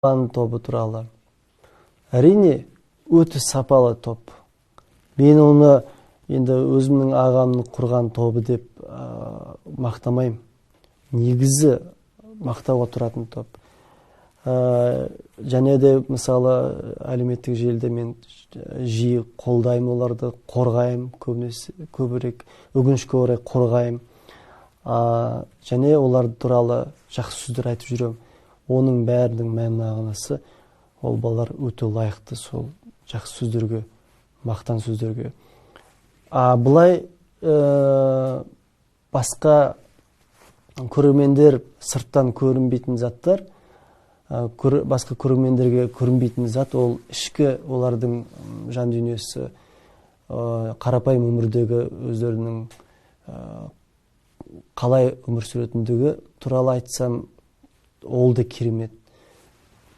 тобы туралы. Әрине, өте сапалы топ. Мен оны енді өзімнің ағамның құрған тобы деп мақтамайым. Негізі мақтауға тұратын топ. Және де мысалы әлеуметтік желіде мен жиі қолдаймын, оларды қорғаймын, көбірек өкінішке орай қорғаймын. Және олар туралы жақсы сөздер айтып жүрем. Оның бәрінің мән-мағынасы ол балалар өте лайықты сол жақсы сөздерге, мақтан сөздерге. Бұлай басқа көрермендер сырттан көрінбейтін заттар, басқа көрермендерге көрінбейтін зат, ол ішкі олардың жан дүниесі, қарапайым өмірдегі өздерінің қалай өмір сүретіндігі туралы айтсам, ол да керемет.